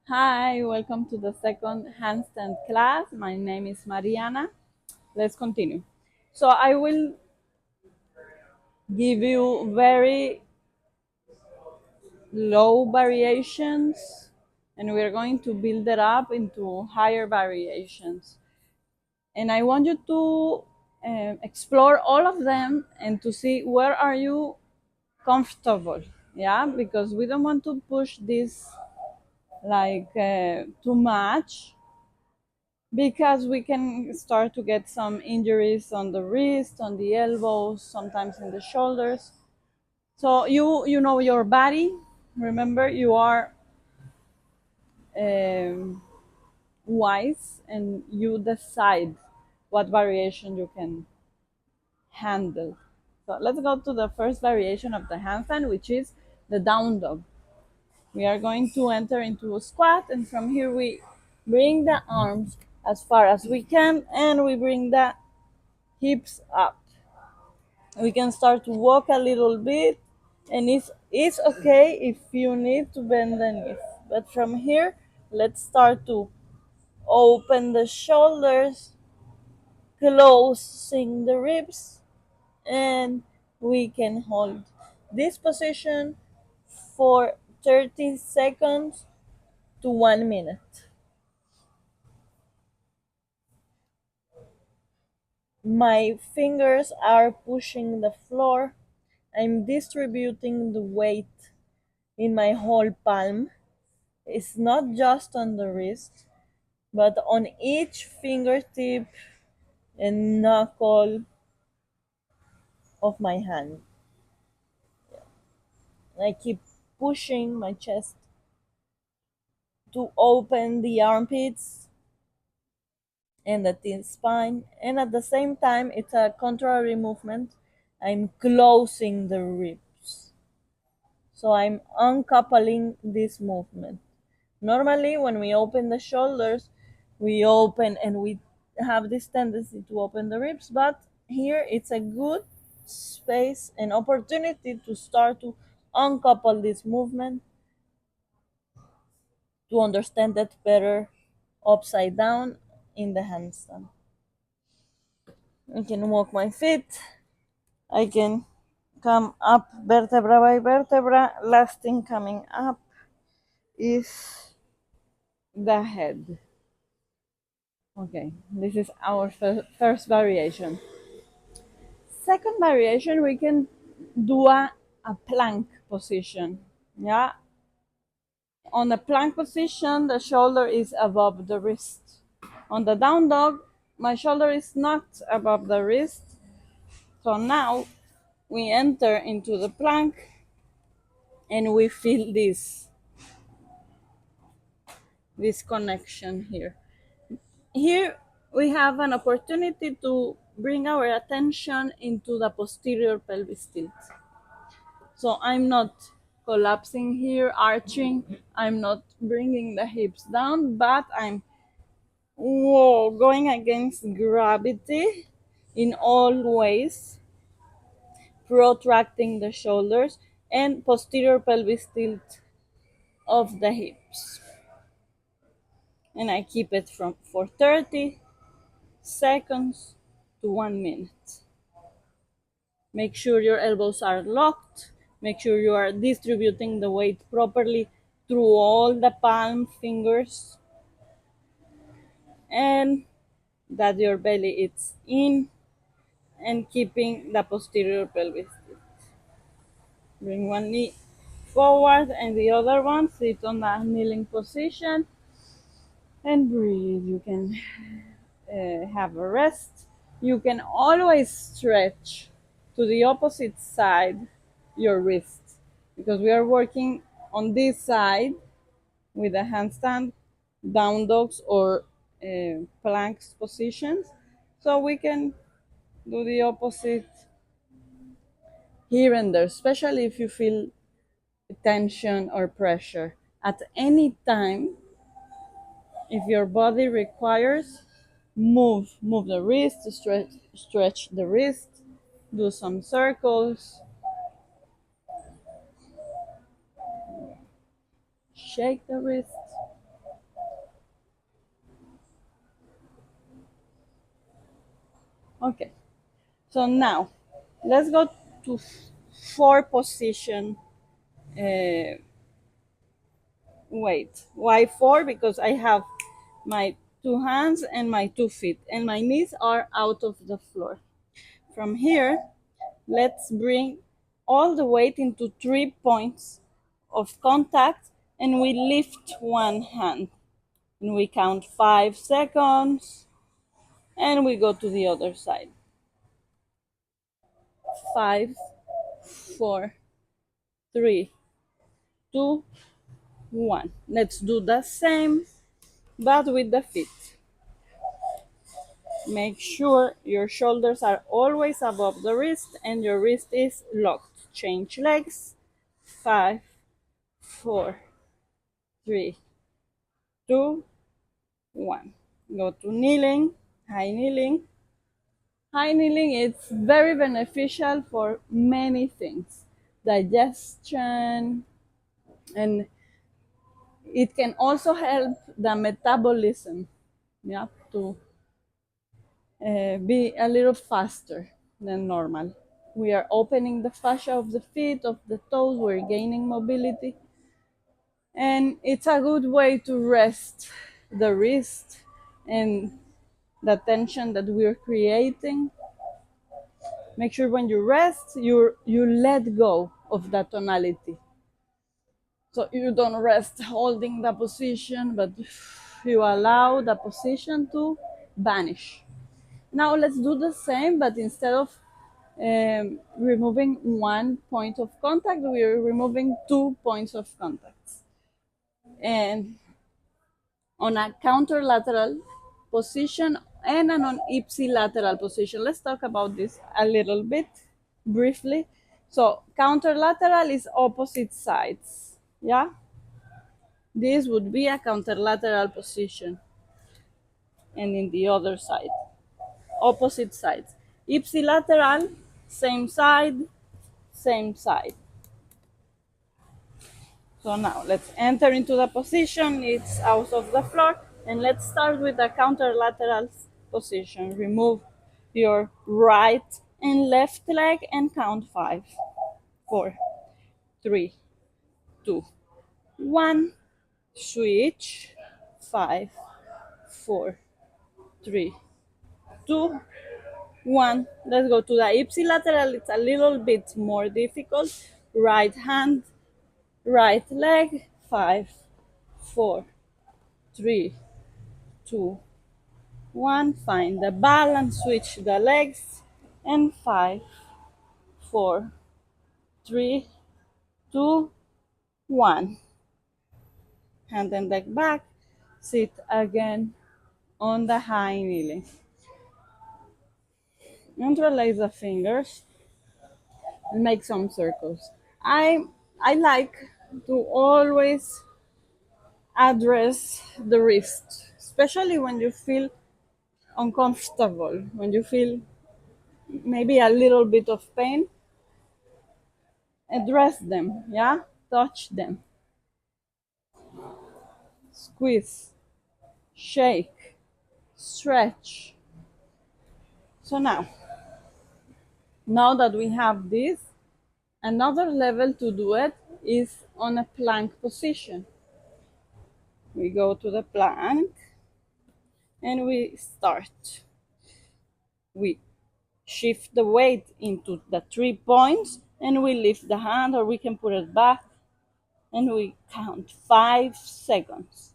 Hi, welcome to the second handstand class. My name is Mariana. Let's continue. So I will give you very low variations and we're going to build it up into higher variations. And I want you to explore all of them and to see where are you comfortable. Yeah, because we don't want to push this too much because we can start to get some injuries on the wrist, on the elbows, sometimes in the shoulders. So you know your body. Remember, you are um, wise, and you decide what variation you can handle. So let's go to the first variation of the handstand, which is the down dog. We are going to enter into a squat, and from here we bring the arms as far as we can, and we bring the hips up. We can start to walk a little bit, and it's okay if you need to bend the knees. But from here, let's start to open the shoulders, closing the ribs, and we can hold this position for 30 seconds to 1 minute. My fingers are pushing the floor. I'm distributing the weight in my whole palm. It's not just on the wrist, but on each fingertip and knuckle of my hand. I keep pushing my chest to open the armpits and the thin spine, and at the same time, it's a contrary movement. I'm closing the ribs. So I'm uncoupling this movement. Normally, when we open the shoulders, we open and we have this tendency to open the ribs, but here it's a good space and opportunity to start to uncouple this movement to understand that better upside down in the handstand. I can walk my feet. I can come up vertebra by vertebra. Last thing coming up is the head. Okay, this is our first variation. Second variation, we can do a plank position. Yeah, on the plank position, the shoulder is above the wrist. On the down dog, my shoulder is not above the wrist. So now we enter into the plank and we feel this connection here. Here we have an opportunity to bring our attention into the posterior pelvis tilt. So I'm not collapsing here, arching. I'm not bringing the hips down, but I'm going against gravity in all ways, protracting the shoulders and posterior pelvis tilt of the hips. And I keep it for 30 seconds to 1 minute. Make sure your elbows are locked. Make sure you are distributing the weight properly through all the palm fingers, and that your belly is in and keeping the posterior pelvis. Bring one knee forward and the other one. Sit on a kneeling position and breathe. You can have a rest. You can always stretch to the opposite side your wrist, because we are working on this side with a handstand, down dogs, or planks positions. So we can do the opposite here and there, especially if you feel tension or pressure. At any time, if your body requires, move the wrist, stretch the wrist, do some circles, shake the wrist. Okay, so now let's go to 4 position weight. Why 4? Because I have my 2 hands and my 2 feet, and my knees are out of the floor. From here, let's bring all the weight into 3 points of contact, and we lift one hand. And we count 5 seconds, and we go to the other side. 5, 4, 3, 2, 1. Let's do the same, but with the feet. Make sure your shoulders are always above the wrist and your wrist is locked. Change legs. 5, 4, 3, 2, 1. Go to kneeling, high kneeling. High kneeling is very beneficial for many things. Digestion, and it can also help the metabolism, yeah, to be a little faster than normal. We are opening the fascia of the feet, of the toes, we're gaining mobility. And it's a good way to rest the wrist and the tension that we're creating. Make sure when you rest, you let go of that tonality. So you don't rest holding the position, but you allow the position to vanish. Now let's do the same, but instead of removing 1 point of contact, we're removing 2 points of contact. And on a counterlateral position and an ipsilateral position. Let's talk about this a little bit briefly. So counterlateral is opposite sides. Yeah, this would be a counterlateral position, and in the other side, opposite sides. Ipsilateral, same side, same side. So now let's enter into the position. It's out of the floor, and let's start with the counterlateral position. Remove your right and left leg and count 5, 4, 3, 2, 1. Switch. 5, 4, 3, 2, 1. Let's go to the ipsilateral. It's a little bit more difficult. Right hand, right leg. 5, 4, 3, 2, 1. Find the balance, switch the legs, and 5, 4, 3, 2, 1. Hand and leg back. Sit again on the high kneeling. Interlace the fingers and make some circles. I like to always address the wrist, especially when you feel uncomfortable, when you feel maybe a little bit of pain. Address them, yeah? Touch them. Squeeze, shake, stretch. So now that we have this, another level to do it is on a plank position. We go to the plank and we start. We shift the weight into the 3 points and we lift the hand, or we can put it back, and we count 5 seconds.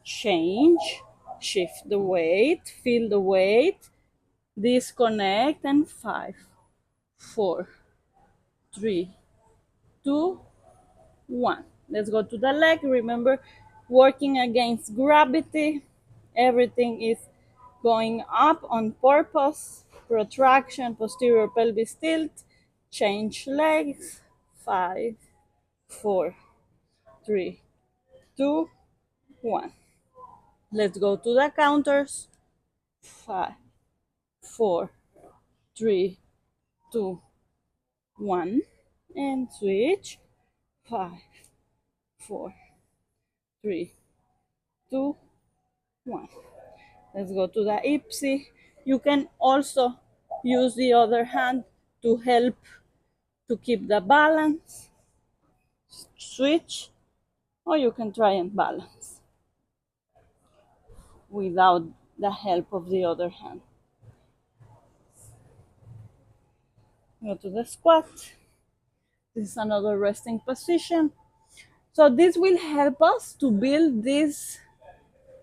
Change, shift the weight, feel the weight, disconnect, and 5, 4, 3, 2, 1. Let's go to the leg. Remember, working against gravity. Everything is going up on purpose. Protraction, posterior pelvis tilt. Change legs. 5, 4, 3, 2, 1. Let's go to the counters. 5, 4, 3, 2, 1. And switch. 5, 4, 3, 2, 1. Let's go to the IPSY. You can also use the other hand to help to keep the balance. Switch, or you can try and balance without the help of the other hand. Go to the squat. This is another resting position. So this will help us to build this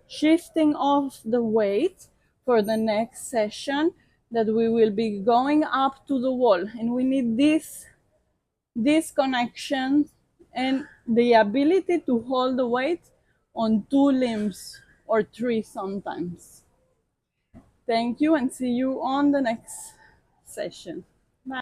shifting of the weight for the next session, that we will be going up to the wall, and we need this connection and the ability to hold the weight on 2 limbs or 3 sometimes. Thank you, and see you on the next session.